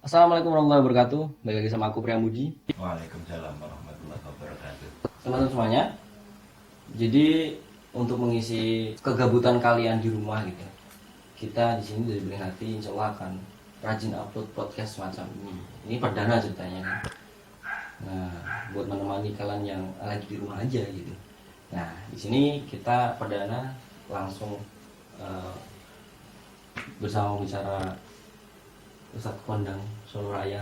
Assalamualaikum warahmatullahi wabarakatuh. Balik lagi sama aku Priamudi. Waalaikumsalam warahmatullahi wabarakatuh. Teman-teman semuanya. Jadi untuk mengisi kegabutan kalian di rumah gitu, kita di sini dari Bening Hati insya Allah akan rajin upload podcast semacam ini. Ini perdana ceritanya. Nah, buat menemani kalian yang lagi di rumah aja gitu. Nah, di sini kita perdana langsung eh, bersama bicara Ustadz Kondang Solo Raya,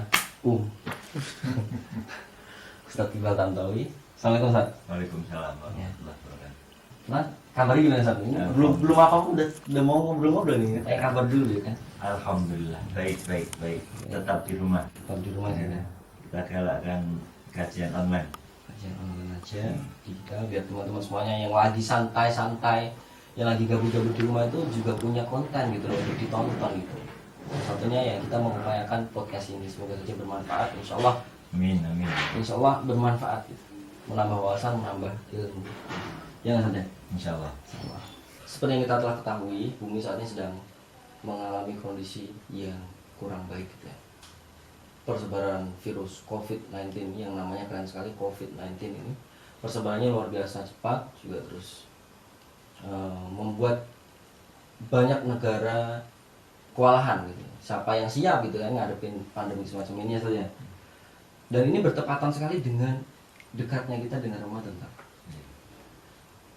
Ustadz Iqbal Tantowi. Assalamualaikum Ustadz. Waalaikumsalam Ya. warahmatullahi wabarakatuh. Nah, kabarnya gimana saat ini? Belum apa apa udah mau ngobrol-ngobrol nih. Kabar dulu ya kan. Alhamdulillah, baik. Tetap di rumah. Tetap di rumah aja. Ya. Kita galakkan kajian online. Kajian online aja. Kita biar teman-teman semuanya yang lagi santai-santai, yang lagi gabut-gabut di rumah itu juga punya konten gitu loh untuk ditonton gitu. Satunya ya kita mengupayakan podcast ini semoga saja bermanfaat. Insya Allah. Amin. Insya Allah bermanfaat gitu. Menambah wawasan, menambah ilmu. Ya nggak sadar? Insya Allah. Seperti yang kita telah ketahui, bumi saat ini sedang mengalami kondisi yang kurang baik gitu ya. Persebaran virus COVID-19 yang namanya keren sekali COVID-19 ini persebarannya luar biasa cepat, juga terus membuat banyak negara kewalahan gitu. Siapa yang siap gitu kan ngadepin pandemi semacam ini saja. Dan ini bertepatan sekali dengan dekatnya kita dengan Ramadan.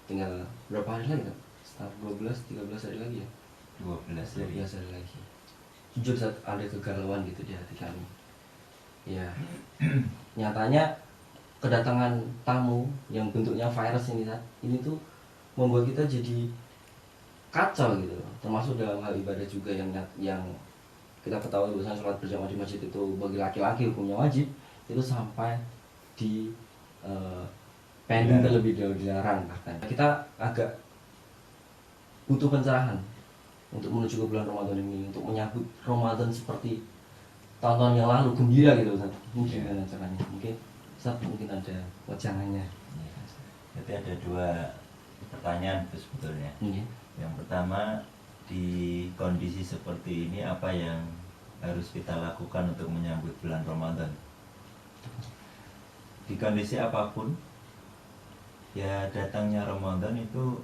Tinggal berapa hari lagi kan? Sekitar 12-13 hari lagi ya. 12 hari. 12 hari lagi. Jujur saat ada kegalauan gitu di hati kami. Ya, nyatanya kedatangan tamu yang bentuknya virus ini tuh membuat kita jadi kacau gitu. Termasuk dalam hal ibadah juga yang kita ketahui bahwasanya sholat berjamaah di masjid itu bagi laki-laki hukumnya wajib, itu sampai di pending terlebih dahulu, dilarang bahkan. Kita agak butuh pencerahan untuk menuju ke bulan Ramadan ini, untuk menyambut Ramadan seperti tahun-tahun yang lalu gembira gitu Ustaz. Mungkin gimana caranya? Mungkin ada wajangannya. Jadi ada dua pertanyaan itu sebetulnya. Yang pertama, di kondisi seperti ini apa yang harus kita lakukan untuk menyambut bulan Ramadan? Di kondisi apapun, ya datangnya Ramadan itu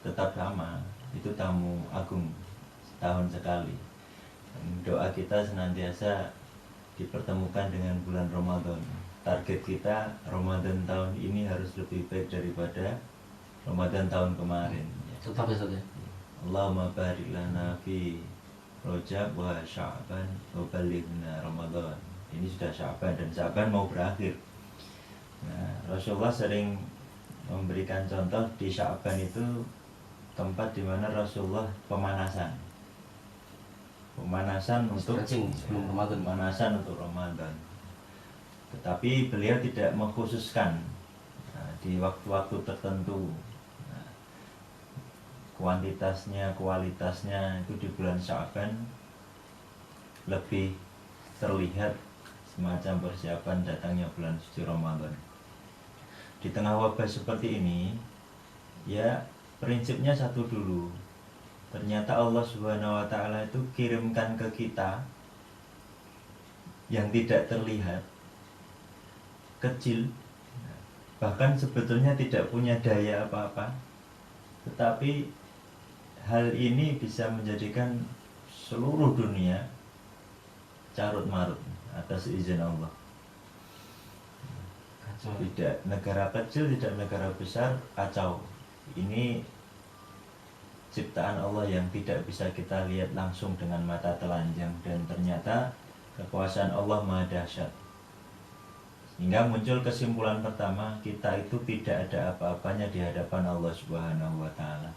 tetap sama, itu tamu agung setahun sekali. Doa kita senantiasa dipertemukan dengan bulan Ramadan. Target kita Ramadan tahun ini harus lebih baik daripada Ramadan tahun kemarin. Tetap ya saja. Allahumma barik lana fi Rajab wa Sya'ban wa balighna Ramadan. Ini sudah Sya'ban dan Sya'ban mau berakhir. Nah, Rasulullah sering memberikan contoh di Sya'ban itu tempat di mana Rasulullah pemanasan untuk sebelum Ramadan. Pemanasan untuk Ramadan. Tetapi beliau tidak mengkhususkan di waktu-waktu tertentu. Kuantitasnya, kualitasnya itu di bulan Sya'ban lebih terlihat semacam persiapan datangnya bulan suci Ramadan. Di tengah wabah seperti ini, ya prinsipnya satu dulu. Ternyata Allah Subhanahu wa Ta'ala itu kirimkan ke kita yang tidak terlihat, kecil, bahkan sebetulnya tidak punya daya apa-apa, tetapi hal ini bisa menjadikan seluruh dunia carut marut atas izin Allah. Tidak negara kecil, tidak negara besar, kacau. Ini ciptaan Allah yang tidak bisa kita lihat langsung dengan mata telanjang, dan ternyata kekuasaan Allah maha dahsyat. Hingga muncul kesimpulan pertama, kita itu tidak ada apa-apanya di hadapan Allah Subhanahu wa Ta'ala.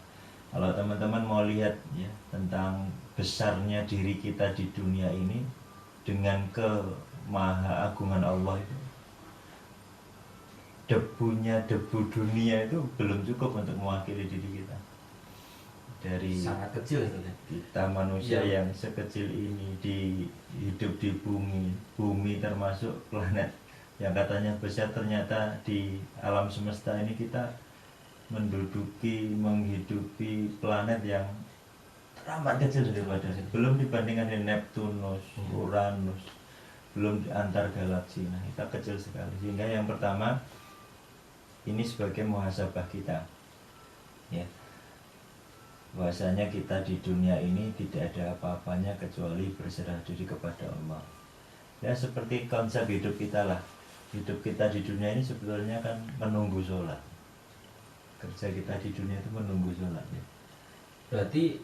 Kalau teman-teman mau lihat ya tentang besarnya diri kita di dunia ini dengan kemahaagungan Allah itu, debu dunia itu belum cukup untuk mewakili diri kita. Dari Sangat kecil itu ya. Kita manusia yang sekecil ini hidup di bumi termasuk planet yang katanya besar, ternyata di alam semesta ini kita menghidupi planet yang teramat kecil daripada, belum dibandingkan dengan Neptunus, Uranus, belum antar galaksi. Nah, kita kecil sekali. Sehingga yang pertama ini sebagai muhasabah kita, ya, bahwasanya kita di dunia ini tidak ada apa-apanya kecuali berserah diri kepada Allah. Ya, seperti konsep hidup kita lah. Hidup kita di dunia ini sebetulnya kan menunggu sholat. Kerja kita di dunia itu menunggu sholat, ya. Berarti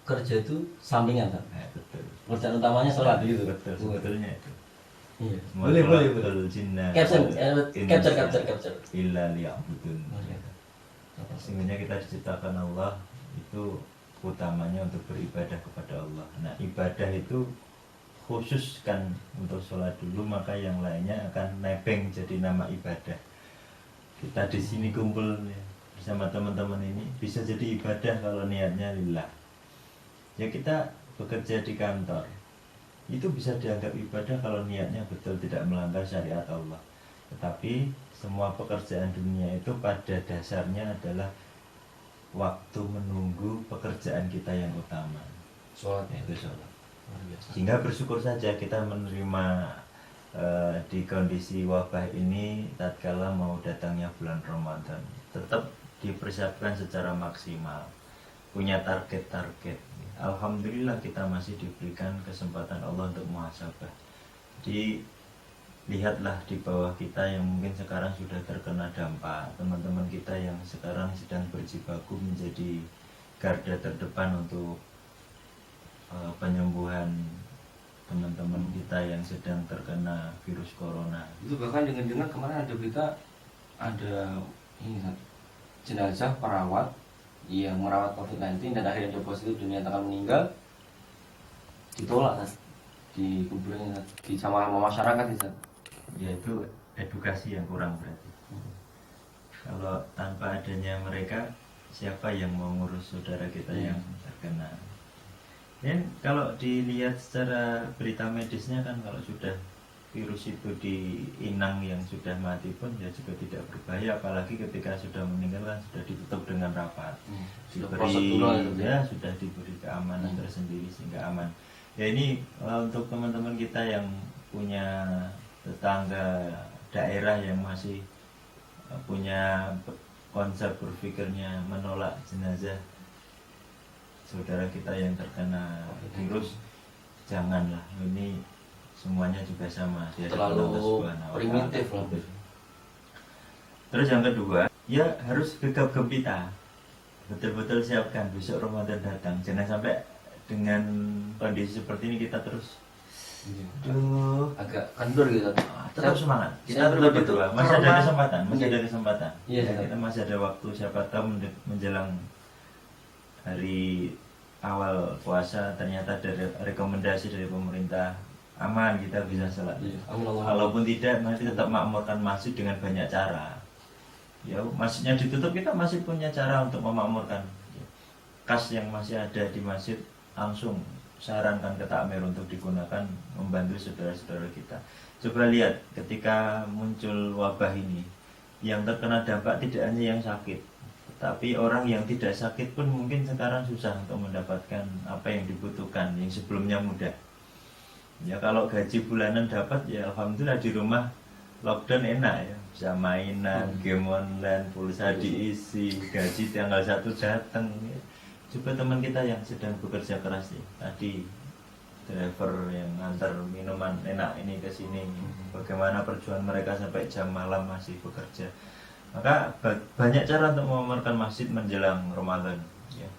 kerja itu sampingan kan? Nah, betul. Pekerjaan utamanya sholat gitu. Betul, sebetulnya itu. Iya. Semua Boleh, boleh, khalaqtul boleh. jinna Caption, wal capture. illa liya'budun. Oh, iya. Sesungguhnya kita diciptakan Allah itu utamanya untuk beribadah kepada Allah. Nah, ibadah itu khusus kan untuk sholat dulu, maka yang lainnya akan nebeng jadi nama ibadah. Kita di sini kumpul ya, bersama teman-teman ini bisa jadi ibadah kalau niatnya lillah. Ya, kita bekerja di kantor itu bisa dianggap ibadah kalau niatnya betul tidak melanggar syariat Allah. Tetapi semua pekerjaan dunia itu pada dasarnya adalah waktu menunggu pekerjaan kita yang utama, Sholat. yaitu sholat. Luar biasa. Sehingga bersyukur saja kita menerima di kondisi wabah ini tatkala mau datangnya bulan Ramadan, tetap dipersiapkan secara maksimal, punya target-target. Alhamdulillah kita masih diberikan kesempatan Allah untuk muhasabah. Jadi lihatlah di bawah kita yang mungkin sekarang sudah terkena dampak, teman-teman kita yang sekarang sedang berjibaku menjadi garda terdepan untuk penyembuhan teman-teman kita yang sedang terkena virus corona. Itu bahkan dengar-dengar kemarin ada berita ada ini Sat, jenazah perawat yang merawat COVID-19 dan akhirnya dia positif dan dinyatakan meninggal, ditolak Sat, di kuburannya Sat, di sama masyarakat Sat. Yaitu edukasi yang kurang berarti. Kalau tanpa adanya mereka, siapa yang mau ngurus saudara kita yang terkena? Dan kalau dilihat secara berita medisnya kan, kalau sudah virus itu di inang yang sudah mati pun ya juga tidak berbahaya, apalagi ketika sudah meninggal kan sudah ditutup dengan rapat, diberi ya sudah diberi keamanan tersendiri sehingga aman. Ya, ini untuk teman-teman kita yang punya tetangga daerah yang masih punya konsep berpikirnya menolak jenazah saudara kita yang terkena virus, janganlah. Ini semuanya juga sama, terlalu primitif lah. Terus yang kedua, ya harus gegap gempita, betul-betul siapkan besok Ramadan datang. Jangan sampai dengan kondisi seperti ini kita terus agak kendur gitu. Tetap semangat. Kita tetap berdoa. Masih ada kesempatan. Iya, Ya, kita masih ada waktu. Siapa tahu menjelang hari awal puasa ternyata ada rekomendasi dari pemerintah aman, kita bisa sholat. Walaupun tidak, nanti tetap makmurkan masjid dengan banyak cara. Ya, masjidnya ditutup, kita masih punya cara untuk memakmurkan. Kas yang masih ada di masjid langsung sarankan ke takmir untuk digunakan membantu saudara-saudara kita. Coba lihat ketika muncul wabah ini, yang terkena dampak tidak hanya yang sakit, tapi orang yang tidak sakit pun mungkin sekarang susah untuk mendapatkan apa yang dibutuhkan yang sebelumnya mudah. Ya, kalau gaji bulanan dapat ya alhamdulillah, di rumah lockdown enak ya, bisa mainan, game online, pulsa diisi, gaji tanggal 1 datang ya. Coba teman kita yang sedang bekerja keras nih, tadi driver yang ngantar minuman enak ini ke sini, bagaimana perjuangan mereka sampai jam malam masih bekerja. Maka banyak cara untuk mememarkan masjid menjelang Ramadan ya.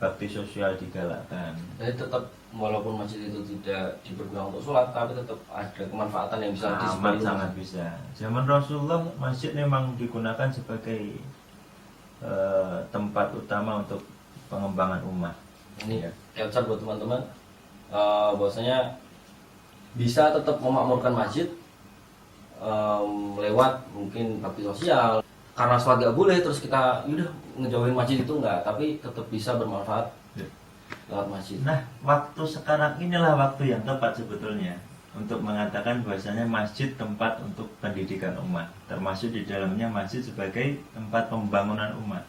Bakti sosial digalakkan. Jadi tetap walaupun masjid itu tidak dipergunakan untuk sholat, tapi tetap ada kemanfaatan yang bisa amat sangat bisa. Zaman Rasulullah masjid memang digunakan sebagai tempat utama untuk pengembangan umat. Ini capture buat teman-teman, bahwasanya bisa tetap memakmurkan masjid lewat mungkin bakti sosial. Karena sholat gak boleh terus kita udah ngejauhin masjid itu enggak, tapi tetap bisa bermanfaat lewat masjid. Nah, waktu sekarang inilah waktu yang tepat sebetulnya untuk mengatakan bahwasanya masjid tempat untuk pendidikan umat, termasuk di dalamnya masjid sebagai tempat pembangunan umat.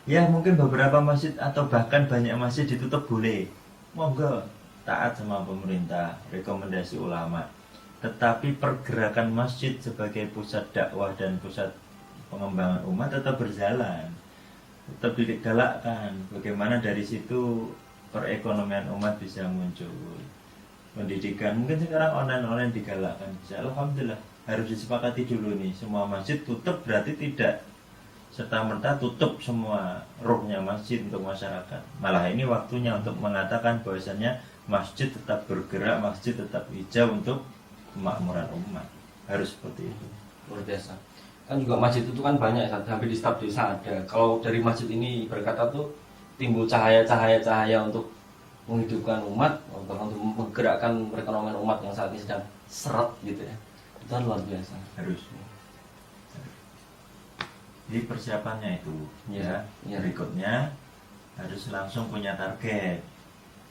Ya, mungkin beberapa masjid atau bahkan banyak masjid ditutup boleh, monggo, taat sama pemerintah, rekomendasi ulama. Tetapi pergerakan masjid sebagai pusat dakwah dan pusat pengembangan umat tetap berjalan, tetap digalakkan. Bagaimana dari situ perekonomian umat bisa muncul, pendidikan mungkin sekarang online digalakkan bisa. Alhamdulillah, harus disepakati dulu nih, semua masjid tutup berarti tidak serta-merta tutup semua ruhnya masjid untuk masyarakat. Malah ini waktunya untuk mengatakan bahwasannya masjid tetap bergerak, masjid tetap hijau untuk kemakmuran umat. Harus seperti itu. Luar biasa. Kan juga masjid itu kan banyak, hampir di setiap desa ada. Kalau dari masjid ini berkata tuh timbul cahaya untuk menghidupkan umat, untuk menggerakkan perekonomian umat yang saat ini sedang seret gitu ya. Itu kan luar biasa. Harus. Jadi persiapannya itu ya. Berikutnya harus langsung punya target.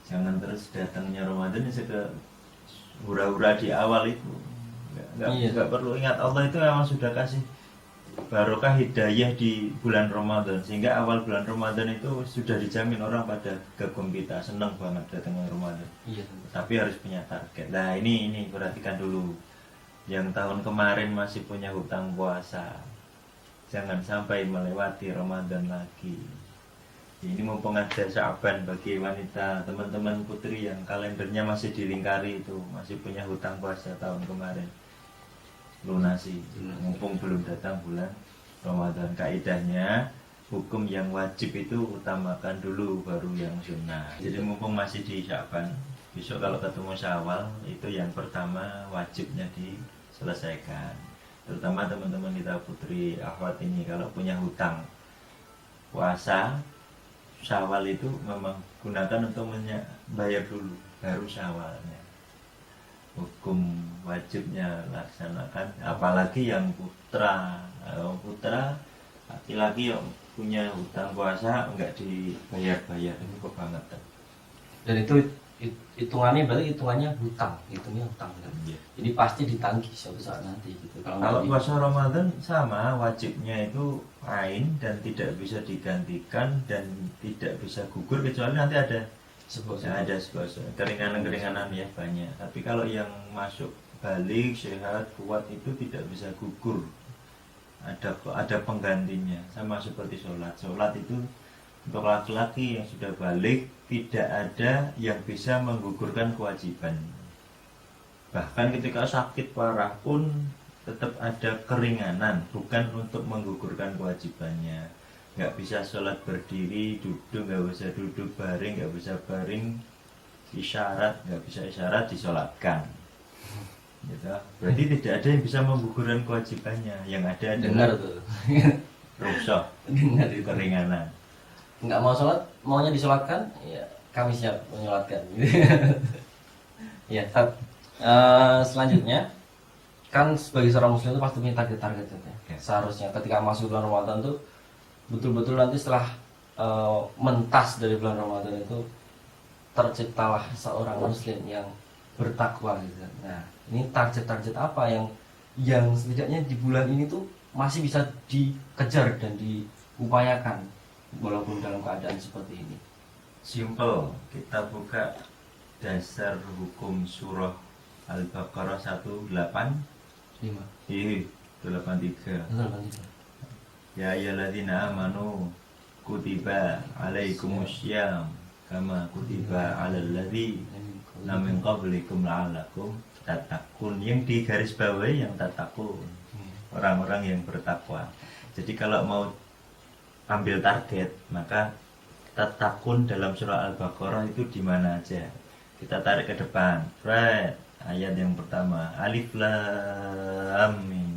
Jangan terus datangnya Ramadan ke hura-hura di awal itu. Nggak perlu. Ingat, Allah itu memang sudah kasih barokah hidayah di bulan Ramadan, sehingga awal bulan Ramadan itu sudah dijamin orang pada kegembira, senang banget datangnya Ramadan. Tapi harus punya target. Nah ini perhatikan dulu, yang tahun kemarin masih punya hutang puasa, jangan sampai melewati Ramadan lagi. Ini mumpung ada Sya'ban, bagi wanita, teman-teman putri yang kalendernya masih dilingkari itu, masih punya hutang puasa tahun kemarin, lunasi, mumpung belum datang bulan Ramadan. Kaidahnya hukum yang wajib itu utamakan dulu, baru yang sunnah. Jadi mumpung masih di Sya'ban, besok kalau ketemu Syawal, itu yang pertama wajibnya diselesaikan. Terutama teman-teman kita putri akhwat ini, kalau punya hutang puasa Syawal itu memang gunakan untuk bayar dulu, baru Syawalnya. Hukum wajibnya laksanakan. Apalagi yang putra laki-laki yang punya hutang puasa enggak dibayar-bayar, itu kebangetan. Dan itu hitungannya hutang kan? Iya. Jadi pasti ditagih suatu saat nanti gitu. Kalau puasa Ramadan sama, wajibnya itu ain dan tidak bisa digantikan dan tidak bisa gugur, kecuali nanti ada sebuah keringanan ya banyak. Tapi kalau yang masuk balik sehat kuat itu tidak bisa gugur, ada penggantinya. Sama seperti sholat itu untuk laki-laki yang sudah balik tidak ada yang bisa menggugurkan kewajiban. Bahkan ketika sakit parah pun tetap ada keringanan, bukan untuk menggugurkan kewajibannya. Nggak bisa sholat berdiri, duduk nggak bisa duduk, baring nggak bisa baring, isyarat nggak bisa isyarat, disolatkan. Gitu. Berarti tidak ada yang bisa menggugurkan kewajibannya. Yang ada dengar tuh rukhsah, keringanan. Nggak mau sholat, maunya disolatkan, ya kami siap menyolatkan. Ya, selanjutnya kan sebagai seorang muslim itu pasti punya target-target ya. Seharusnya ketika masuk bulan Ramadan tuh betul-betul nanti setelah mentas dari bulan Ramadan itu terciptalah seorang muslim yang bertakwa gitu. Nah, ini target-target apa yang setidaknya di bulan ini tuh masih bisa dikejar dan diupayakan walaupun dalam keadaan seperti ini? Simple, kita buka dasar hukum surah Al-Baqarah 185. 83. Ya ayyuhalladzina amanu kutiba alaikumussyam kama kutiba alal ladzina min qablikum la'allakum tattaqun. Yang di garis bawahi yang tattaqun, orang-orang yang bertakwa. Jadi kalau mau ambil target, maka tattaqun dalam surah Al-Baqarah itu di mana aja? Kita tarik ke depan. Right, ayat yang pertama, Alif Lam Mim.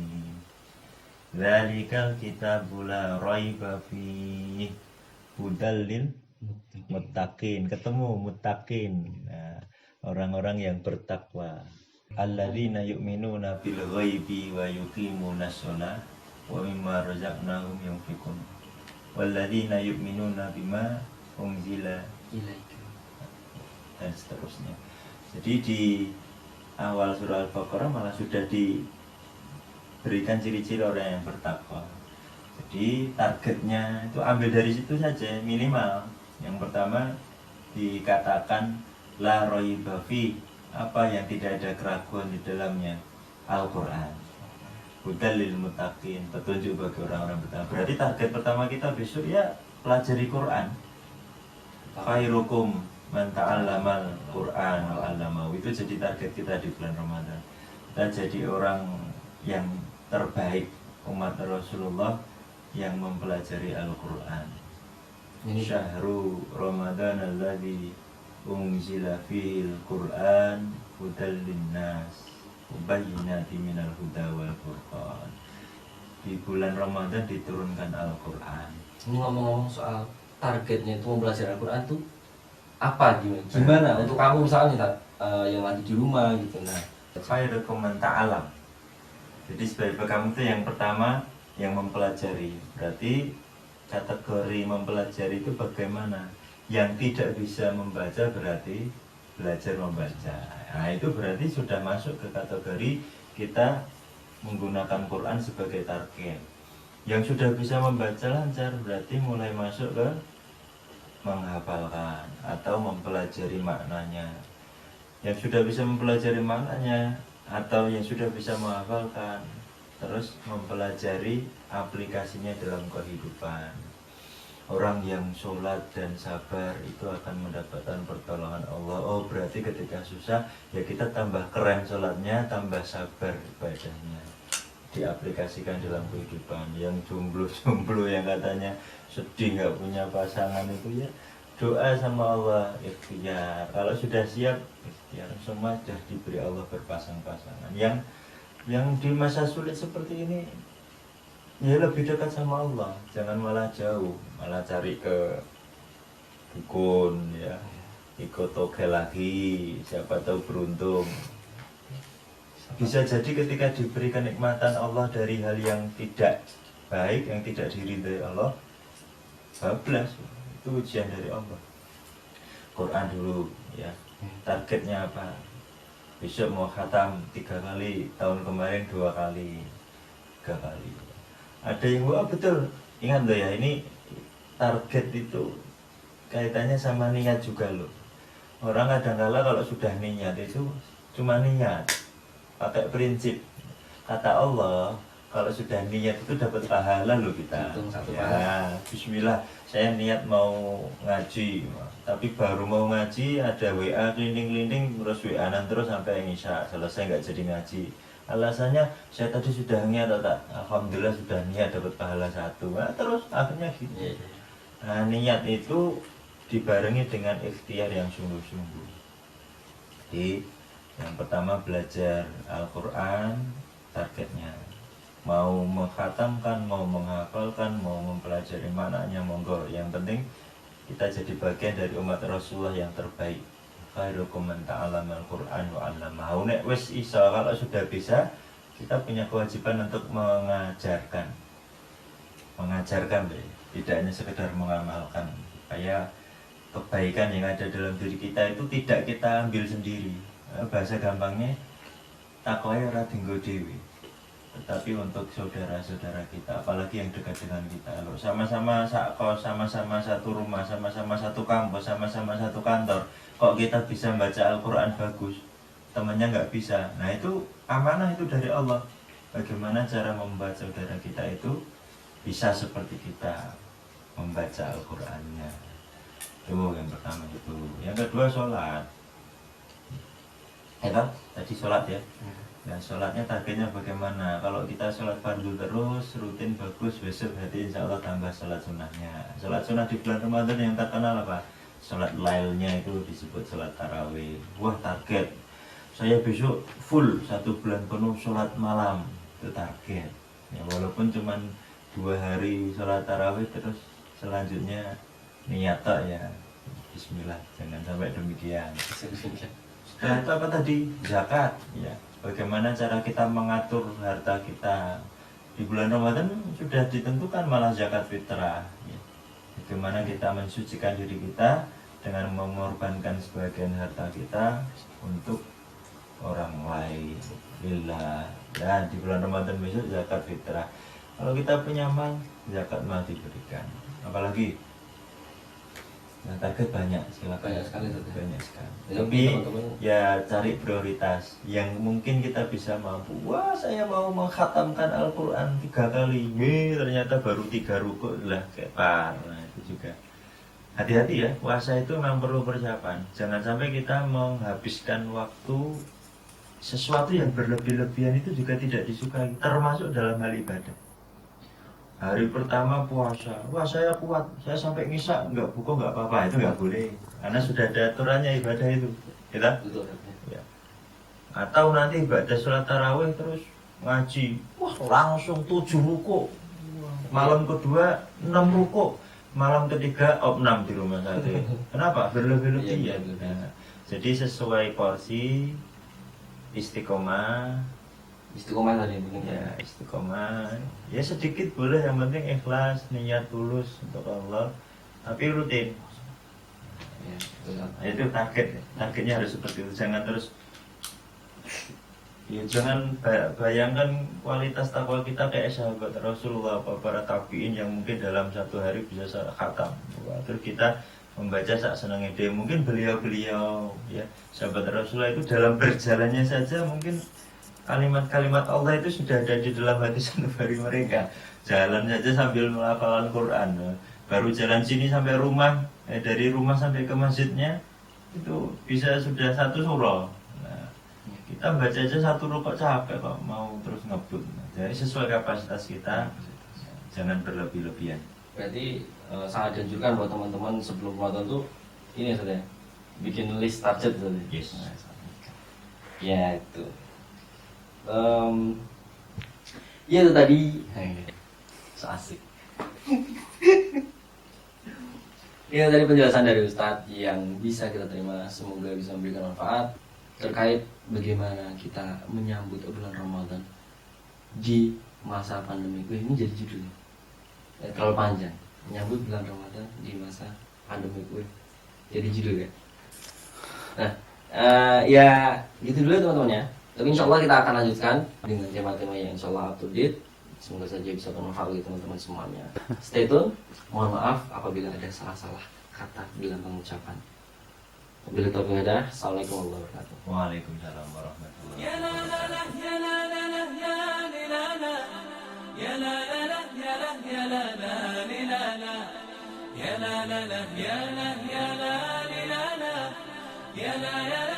Dzalikal kitabu la raiba fihi hudal lil muttaqin. Ketemu muttaqin. Nah, orang-orang yang bertakwa. Alladzina yu'minuna bil ghaibi wa yuqimunas shalah wa mimma razaqnahum yunfiqun. Walladzina yu'minuna bima unzila ilaika, dan seterusnya. Jadi di awal surah Al-Baqarah malah sudah diberikan ciri-ciri orang yang bertakwa. Jadi targetnya itu ambil dari situ saja, minimal. Yang pertama dikatakan la raiba fi, apa yang tidak ada keraguan di dalamnya, Al-Quran. Hudal lil muttaqin, petunjuk bagi orang-orang bertakwa. Berarti target pertama kita besok ya pelajari Quran. Khairukum man ta'allamal Quran wa 'allamahu. Itu jadi target kita di bulan Ramadan. Kita jadi orang yang terbaik umat Rasulullah yang mempelajari Al-Quran. Ini Syahru Ramadan alladzi unzila fihil Quran hudal linnas ubayyinatin minal huda wal furqan. Di bulan Ramadan diturunkan Al-Quran. ini ngomong-ngomong soal targetnya itu mempelajari Al-Quran tuh apa gimana untuk kamu misalnya yang lagi di rumah gitu. Nah, Khairukum man ta'alam. Jadi sebagai kamu itu yang pertama yang mempelajari. Berarti kategori mempelajari itu bagaimana? Yang tidak bisa membaca berarti belajar membaca. Nah itu berarti sudah masuk ke kategori kita menggunakan Quran sebagai target. Yang sudah bisa membaca lancar berarti mulai masuk ke menghafalkan atau mempelajari maknanya. Yang sudah bisa mempelajari maknanya atau yang sudah bisa menghafalkan, terus mempelajari aplikasinya dalam kehidupan. Orang yang sholat dan sabar itu akan mendapatkan pertolongan Allah. Oh berarti ketika susah ya kita tambah keren sholatnya, tambah sabar ibadahnya, diaplikasikan dalam kehidupan. Yang jomblo-jomblo yang katanya sedih nggak punya pasangan itu ya doa sama Allah, ikhtiar. Kalau sudah siap ikhtiar, semua sudah diberi Allah berpasang-pasangan. Yang di masa sulit seperti ini ya lebih dekat sama Allah, jangan malah jauh, malah cari ke dukun ya, ikut togel lagi, siapa tahu beruntung. Bisa jadi ketika diberi kenikmatan Allah dari hal yang tidak baik, yang tidak diridhai Allah, bablas, itu ujian dari Allah. Quran dulu ya, targetnya apa? Besok mau khatam 3 kali, tahun kemarin 2 kali, 3 kali. Ada yang wah betul, ingat loh ya, ini target itu kaitannya sama niat juga loh. Orang kadang-kala kalau sudah niat itu cuma niat, pakai prinsip. Kata Allah, kalau sudah niat itu dapat pahala loh kita. Ya, bismillah, saya niat mau ngaji, tapi baru mau ngaji ada WA kelinding-kelinding, terus WA-an terus sampai Isya, selesai nggak jadi ngaji. Alasannya saya tadi sudah niat atau tak, alhamdulillah sudah niat dapat pahala 1. Nah, terus akhirnya gitu. Nah, niat itu dibarengi dengan ikhtiar yang sungguh-sungguh. Jadi yang pertama belajar Al-Quran, targetnya mau mengkhatamkan, mau menghafalkan, mau mempelajari maknanya, monggo. Yang penting kita jadi bagian dari umat Rasulullah yang terbaik. Khairukum man ta'allamal Qur'an wa 'allamahu. Nek wis iso, kalau sudah bisa, kita punya kewajiban untuk mengajarkan. Mengajarkan deh, tidak hanya sekedar mengamalkan. Supaya kebaikan yang ada dalam diri kita itu tidak kita ambil sendiri. Bahasa gampangnya takwa ora dinggo dhewe. Tetapi untuk saudara-saudara kita, apalagi yang dekat dengan kita, loh, sama-sama sakos, sama-sama satu rumah, sama-sama satu kampus, sama-sama satu kantor, kok kita bisa baca Al-Quran bagus, temannya nggak bisa. Nah itu amanah itu dari Allah. Bagaimana cara membaca saudara kita itu bisa seperti kita membaca Al-Qurannya. Itu yang pertama itu. Yang kedua sholat. Tadi sholat ya. Nah sholatnya targetnya bagaimana? Kalau kita sholat fardu terus, rutin bagus, besok berarti insya Allah tambah sholat sunnahnya. Sholat sunnah di bulan Ramadan yang terkenal apa? Sholat lailnya itu disebut sholat tarawih. Wah target, saya besok full 1 bulan penuh sholat malam, itu target ya, walaupun cuma 2 hari sholat tarawih, terus selanjutnya niat ya bismillah, jangan sampai demikian. Setelah itu apa tadi? Zakat ya. Bagaimana cara kita mengatur harta kita di bulan Ramadan sudah ditentukan, malah zakat fitrah ya. Bagaimana kita mensucikan diri kita dengan mengorbankan sebagian harta kita untuk orang lain lillah. Dan di bulan Ramadan besok zakat fitrah. Kalau kita punya mal, zakat mal diberikan. Apalagi Nah, target banyak, silakan. Banyak sekali, Ustaz. Banyak sekali. Jadi Tapi teman-teman, ya cari prioritas yang mungkin kita bisa mampu. Wah, saya mau mengkhatamkan Al-Quran 3 kali. Ternyata baru 3 rukuk lah, kayak parah itu juga. Hati-hati ya, puasa itu memang perlu persiapan. Jangan sampai kita menghabiskan waktu sesuatu yang berlebih-lebihan, itu juga tidak disukai, termasuk dalam hal ibadah. Hari pertama puasa, wah saya kuat, saya sampai ngisak nggak buka nggak apa-apa, itu nggak boleh, karena sudah ada aturannya ibadah itu, kita. betul. Ya. Atau nanti ibadah sholat tarawih terus ngaji, wah langsung 7 ruko, malam kedua 6 ruko, malam ketiga 6 di rumah satu. Kenapa? Berlebih-lebihan. Nah, jadi sesuai porsi, istiqomah. Istiqomah tadi mungkin. Ya istiqomah, ya sedikit boleh, yang penting ikhlas, niat tulus untuk Allah, tapi rutin. Ya, betul. Nah, itu targetnya harus seperti itu. Jangan terus, ya jangan bayangkan kualitas takwa kita kayak sahabat Rasulullah, para tabiin yang mungkin dalam 1 hari bisa khatam. Terus kita membaca sak senangnya dia. Mungkin beliau ya sahabat Rasulullah itu dalam berjalannya saja mungkin kalimat-kalimat Allah itu sudah ada di dalam hati sanubari mereka. Jalan saja sambil melafalkan Quran. Baru jalan sini sampai rumah, dari rumah sampai ke masjidnya itu bisa sudah 1 surah. Nah, kita baca aja 1 rukuk capek kok, mau terus ngebut. Jadi sesuai kapasitas kita, jangan berlebih-lebihan. Berarti sangat dianjurkan buat teman-teman sebelum Ramadan tuh ini saja, bikin list target saja. Yes. Ya itu. Ya itu tadi, so asik. Ini tadi penjelasan dari Ustadz yang bisa kita terima, semoga bisa memberikan manfaat terkait bagaimana kita menyambut bulan Ramadan di masa pandemi. Ini jadi judulnya terlalu panjang, menyambut bulan Ramadan di masa pandemi. Jadi judul ya. Nah, ya gitu dulu teman-teman ya. Tapi insya Allah kita akan lanjutkan dengan tema-tema yang insya Allah up to date. Semoga saja bisa bermanfaat bagi teman-teman semuanya. Stay tune. Mohon maaf apabila ada salah-salah kata dalam pengucapan. Wabillahi taufiq hidayah. Assalamualaikum warahmatullahi wabarakatuh. Waalaikumsalam warahmatullahi يا لا لا لا يا لا لا لا يا لا لا يا لا لا لا يا لا لا يا لا يا لا لا يا لا لا يا لا يا لا يا لا يا لا